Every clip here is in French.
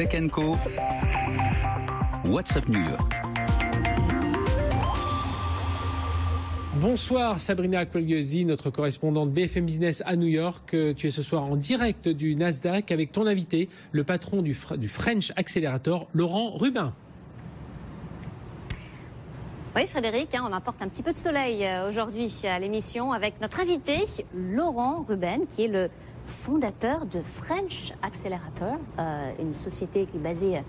Tech Co. What's Up New York. Bonsoir Sabrina Quagliosi, notre correspondante BFM Business à New York. Tu es ce soir en direct du Nasdaq avec ton invité, le patron du French Accelerator, Laurent Rubin. Oui Frédéric, on apporte un petit peu de soleil aujourd'hui à l'émission avec notre invité, Laurent Rubin, qui est le fondateur de French Accelerator, une société qui est basée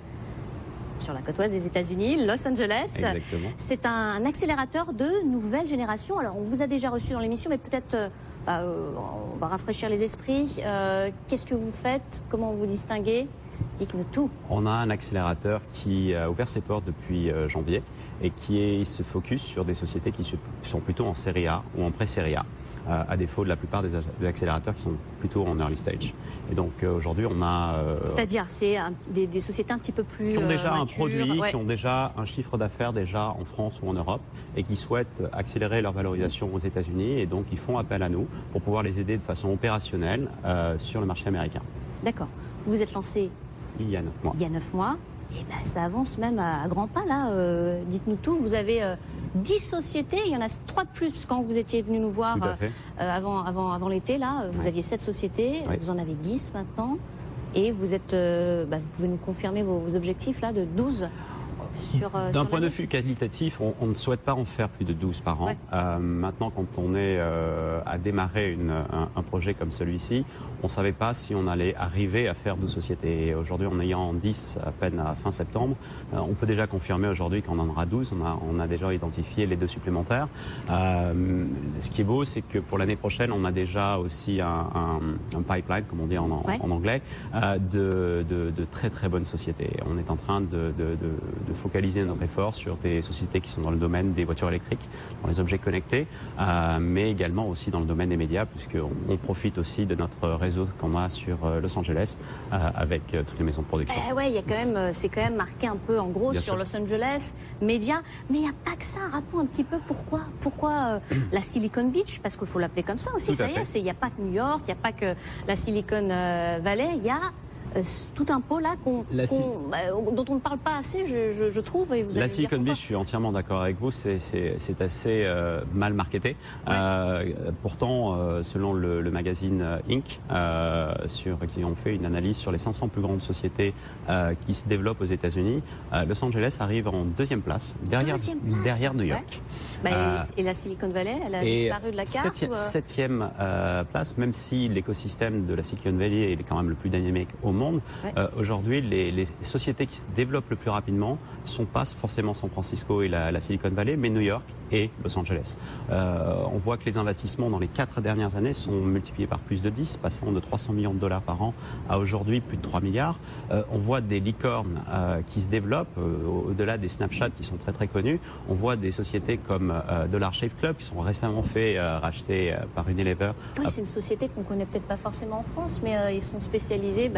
sur la côte ouest des États-Unis, Los Angeles. Exactement. C'est un accélérateur de nouvelle génération. Alors, on vous a déjà reçu dans l'émission, mais peut-être on va rafraîchir les esprits. Qu'est-ce que vous faites? Comment vous distinguez? Dites-nous tout. On a un accélérateur qui a ouvert ses portes depuis janvier et qui se focus sur des sociétés qui sont plutôt en série A ou en pré-série A. À défaut de la plupart des accélérateurs qui sont plutôt en early stage. Et donc aujourd'hui, on a... C'est-à-dire, c'est des sociétés un petit peu plus qui ont déjà matures, un produit, ouais. qui ont déjà un chiffre d'affaires déjà en France ou en Europe et qui souhaitent accélérer leur valorisation aux États-Unis. Et donc, ils font appel à nous pour pouvoir les aider de façon opérationnelle sur le marché américain. D'accord. Vous êtes lancé il y a 9 mois. Il y a 9 mois. Et ben, ça avance même à grands pas, là. Dites-nous tout. Vous avez 10 sociétés. Il y en a 3 de plus, parce que quand vous étiez venu nous voir avant l'été, là, vous aviez 7 sociétés. Ouais. Vous en avez 10 maintenant. Et vous êtes, vous pouvez nous confirmer vos objectifs, là, de 12 D'un point de vue qualitatif, on ne souhaite pas en faire plus de 12 par an. Ouais. Maintenant, quand on est à démarrer un projet comme celui-ci, on ne savait pas si on allait arriver à faire 12 sociétés. Et aujourd'hui, en ayant 10 à peine à fin septembre, on peut déjà confirmer aujourd'hui qu'on en aura 12. On a déjà identifié les 2 supplémentaires. Ce qui est beau, c'est que pour l'année prochaine, on a déjà aussi un pipeline, comme on dit en anglais, de très très bonnes sociétés. On est en train de focaliser notre effort sur des sociétés qui sont dans le domaine des voitures électriques, dans les objets connectés, mais également aussi dans le domaine des médias, puisqu'on profite aussi de notre réseau qu'on a sur Los Angeles avec toutes les maisons de production. Ouais, c'est quand même marqué un peu en gros sur Los Angeles, médias, mais il n'y a pas que ça. Rappelons un petit peu pourquoi la Silicon Beach, parce qu'il faut l'appeler comme ça aussi, il n'y a pas que New York, il n'y a pas que la Silicon Valley, il y a tout un pot là dont on ne parle pas assez, je trouve. Et vous la Silicon Beach, je suis entièrement d'accord avec vous, c'est assez mal marketé. Ouais. Pourtant, selon le magazine Inc., qui ont fait une analyse sur les 500 plus grandes sociétés qui se développent aux États-Unis, Los Angeles arrive en 2e place, derrière New York. Ouais. Et la Silicon Valley, elle a disparu de la carte 7e place, même si l'écosystème de la Silicon Valley est quand même le plus dynamique au monde. Ouais. Aujourd'hui, les sociétés qui se développent le plus rapidement ne sont pas forcément San Francisco et la Silicon Valley, mais New York et Los Angeles. On voit que les investissements dans les 4 dernières années sont multipliés par plus de 10, passant de 300 millions de dollars par an à aujourd'hui plus de 3 milliards. On voit des licornes qui se développent, au-delà des Snapchat qui sont très très connus. On voit des sociétés comme Dollar Shave Club qui sont récemment fait racheter par Unilever. Oui, c'est une société qu'on ne connaît peut-être pas forcément en France, mais ils sont spécialisés...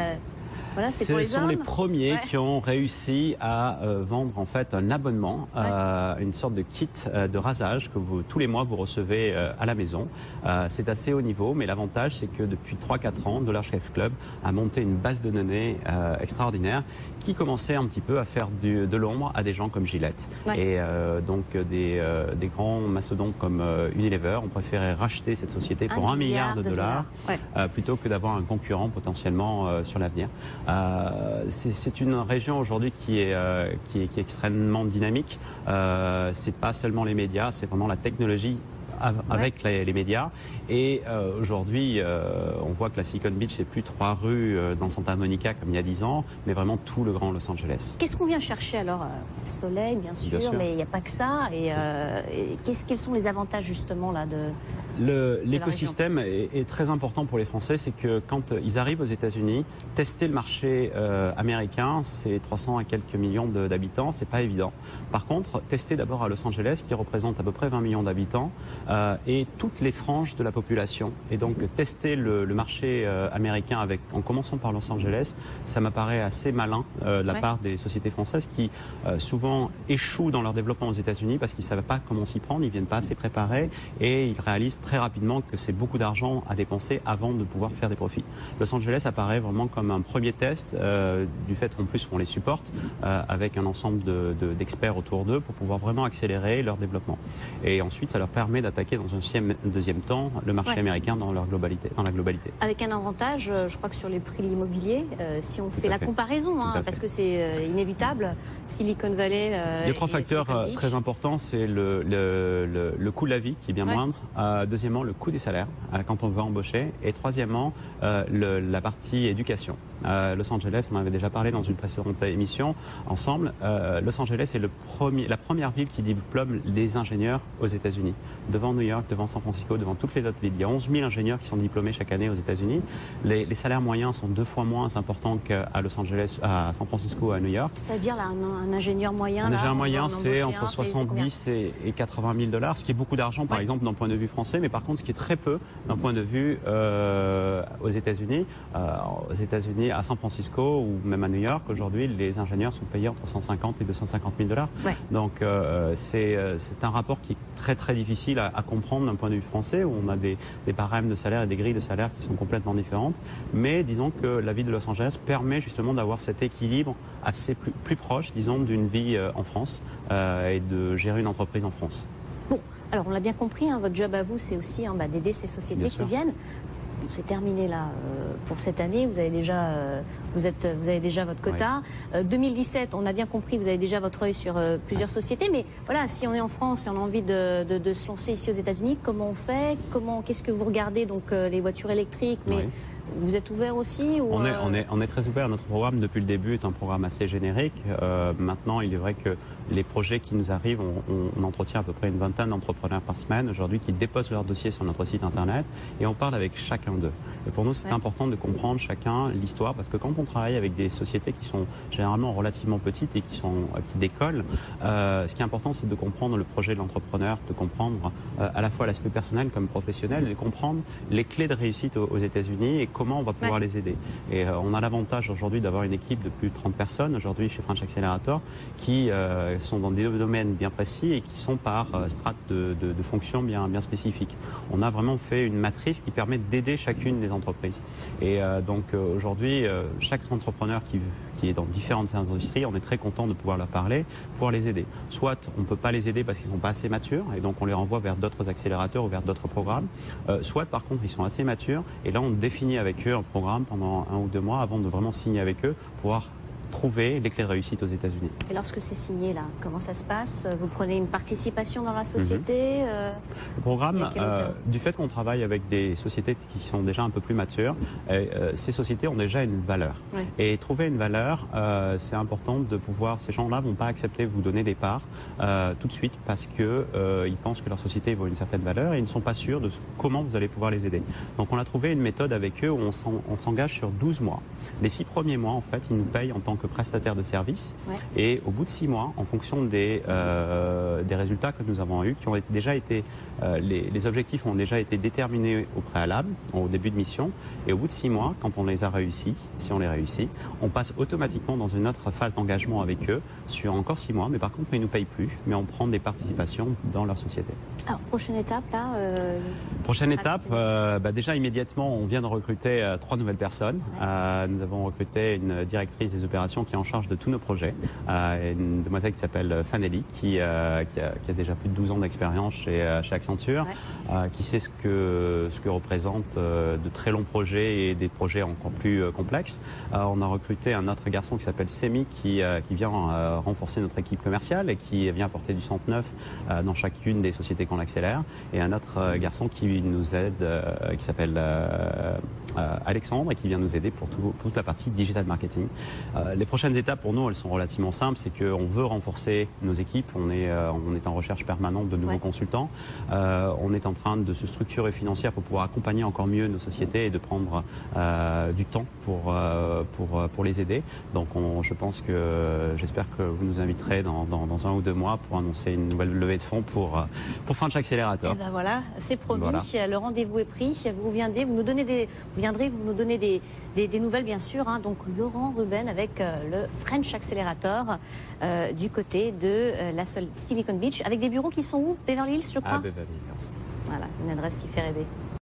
Voilà, ce sont les premiers qui ont réussi à vendre en fait un abonnement, une sorte de kit de rasage que tous les mois vous recevez à la maison. C'est assez haut niveau, mais l'avantage c'est que depuis 3-4 ans, Dollar Shave Club a monté une base de données extraordinaire qui commençait un petit peu à faire de l'ombre à des gens comme Gillette. Ouais. Et donc des grands mastodontes comme Unilever ont préféré racheter cette société pour 1 milliard de dollars plutôt que d'avoir un concurrent potentiellement sur l'avenir. C'est une région aujourd'hui qui est extrêmement dynamique. C'est pas seulement les médias, c'est vraiment la technologie avec les médias. Et aujourd'hui, on voit que la Silicon Beach, c'est plus 3 rues dans Santa Monica comme il y a 10 ans, mais vraiment tout le grand Los Angeles. Qu'est-ce qu'on vient chercher alors? Soleil, bien sûr, mais il n'y a pas que ça. Et quels sont les avantages justement là l'écosystème est très important pour les Français, c'est que quand ils arrivent aux États-Unis, tester le marché américain, c'est 300 à quelques millions d'habitants, c'est pas évident. Par contre, tester d'abord à Los Angeles, qui représente à peu près 20 millions d'habitants, et toutes les franges de la population. Et donc tester le marché américain en commençant par Los Angeles, ça m'apparaît assez malin de la part des sociétés françaises qui souvent échouent dans leur développement aux États-Unis parce qu'ils ne savent pas comment s'y prendre, ils ne viennent pas assez préparés et ils réalisent très rapidement que c'est beaucoup d'argent à dépenser avant de pouvoir faire des profits. Los Angeles apparaît vraiment comme un premier test du fait qu'en plus on les supporte avec un ensemble d'experts autour d'eux pour pouvoir vraiment accélérer leur développement. Et ensuite, ça leur permet d'attaquer dans un deuxième temps le marché américain dans la globalité. Avec un avantage, je crois que sur les prix de l'immobilier, si on fait la comparaison, parce que c'est inévitable, Silicon Valley... Il y a trois facteurs très importants, c'est le coût de la vie qui est bien moindre, deuxièmement le coût des salaires quand on veut embaucher, et troisièmement la partie éducation. Los Angeles, on en avait déjà parlé dans une précédente émission ensemble, Los Angeles est la première ville qui diplôme des ingénieurs aux États-Unis. Devant New York, devant San Francisco, devant toutes les autres villes. Il y a 11 000 ingénieurs qui sont diplômés chaque année aux États-Unis. Les salaires moyens sont 2 fois moins importants qu'à Los Angeles, à San Francisco, à New York. C'est-à-dire un ingénieur moyen? Un ingénieur moyen, c'est entre 70 et 80 000 $, ce qui est beaucoup d'argent, par exemple, d'un point de vue français, mais par contre, ce qui est très peu d'un point de vue aux États-Unis. À San Francisco ou même à New York, aujourd'hui, les ingénieurs sont payés entre 150 et 250 000 $. Donc, c'est un rapport qui est très très difficile à comprendre d'un point de vue français, où on a des barèmes de salaire et des grilles de salaire qui sont complètement différentes. Mais disons que la ville de Los Angeles permet justement d'avoir cet équilibre assez plus proche, disons, d'une vie en France et de gérer une entreprise en France. Bon, alors on l'a bien compris, votre job à vous, c'est aussi d'aider ces sociétés qui viennent. C'est terminé là pour cette année. Vous avez déjà, vous avez déjà votre quota. 2017, on a bien compris, vous avez déjà votre œil sur plusieurs sociétés. Mais voilà, si on est en France et on a envie de se lancer ici aux États-Unis, comment on fait? Qu'est-ce que vous regardez? Donc les voitures électriques, mais vous êtes ouvert aussi ou on est très ouvert. Notre programme depuis le début est un programme assez générique. Maintenant, il est vrai que les projets qui nous arrivent, on entretient à peu près une vingtaine d'entrepreneurs par semaine aujourd'hui qui déposent leur dossier sur notre site internet et on parle avec chacun d'eux. Et pour nous, c'est important de comprendre chacun l'histoire parce que quand on travaille avec des sociétés qui sont généralement relativement petites et qui décollent, ce qui est important, c'est de comprendre le projet de l'entrepreneur, de comprendre à la fois l'aspect personnel comme professionnel, de comprendre les clés de réussite aux États-Unis et comment on va pouvoir les aider. Et on a l'avantage aujourd'hui d'avoir une équipe de plus de 30 personnes aujourd'hui chez French Accelerator qui sont dans des domaines bien précis et qui sont par strates de fonctions bien spécifiques. On a vraiment fait une matrice qui permet d'aider chacune des entreprises. Et donc aujourd'hui, chaque entrepreneur qui est dans différentes industries, on est très content de pouvoir leur parler, pouvoir les aider. Soit on ne peut pas les aider parce qu'ils ne sont pas assez matures et donc on les renvoie vers d'autres accélérateurs ou vers d'autres programmes. Soit par contre ils sont assez matures et là on définit avec eux un programme pendant 1 ou 2 mois avant de vraiment signer avec eux pour pouvoir trouver les clés de réussite aux États-Unis. Et lorsque c'est signé, là, comment ça se passe? Vous prenez une participation dans la société? Le programme, du fait qu'on travaille avec des sociétés qui sont déjà un peu plus matures, ces sociétés ont déjà une valeur. Et trouver une valeur, c'est important de pouvoir... Ces gens-là ne vont pas accepter de vous donner des parts tout de suite parce qu'ils pensent que leur société vaut une certaine valeur et ils ne sont pas sûrs de comment vous allez pouvoir les aider. Donc on a trouvé une méthode avec eux où on s'engage sur 12 mois. Les 6 premiers mois, en fait, ils nous payent en tant que prestataire de service et au bout de 6 mois, en fonction des résultats que nous avons eus, qui ont déjà été, les objectifs ont déjà été déterminés au préalable, au début de mission, et au bout de 6 mois, quand on les a réussis, si on les réussit, on passe automatiquement dans une autre phase d'engagement avec eux sur encore 6 mois, mais par contre, ils ne nous payent plus, mais on prend des participations dans leur société. Alors, prochaine étape, là Prochaine étape, déjà immédiatement, on vient de recruter 3 nouvelles personnes. Nous avons recruté une directrice des opérations qui est en charge de tous nos projets, une demoiselle qui s'appelle Fanelli, qui a déjà plus de 12 ans d'expérience chez Accenture, qui sait ce que représente de très longs projets et des projets encore plus complexes. On a recruté un autre garçon qui s'appelle Semi, qui vient renforcer notre équipe commerciale et qui vient apporter du centre-neuf dans chacune des sociétés qu'on accélère, et un autre garçon qui nous aide, qui s'appelle Alexandre, et qui vient nous aider pour toute la partie digital marketing. Les prochaines étapes pour nous, elles sont relativement simples, c'est qu'on veut renforcer nos équipes, on est en recherche permanente de nouveaux consultants, on est en train de se structurer financière pour pouvoir accompagner encore mieux nos sociétés et de prendre du temps pour les aider. Donc j'espère que vous nous inviterez dans 1 ou 2 mois pour annoncer une nouvelle levée de fonds pour French Accelerator. Eh ben voilà, c'est promis, Voilà. le rendez-vous est pris. Vous viendrez, vous nous donner des nouvelles, bien sûr. Hein. Donc Laurent Ruben avec le French Accelerator du côté de la Silicon Beach, avec des bureaux qui sont où? Beverly Hills, je crois. Beverly Hills. Voilà, une adresse qui fait rêver.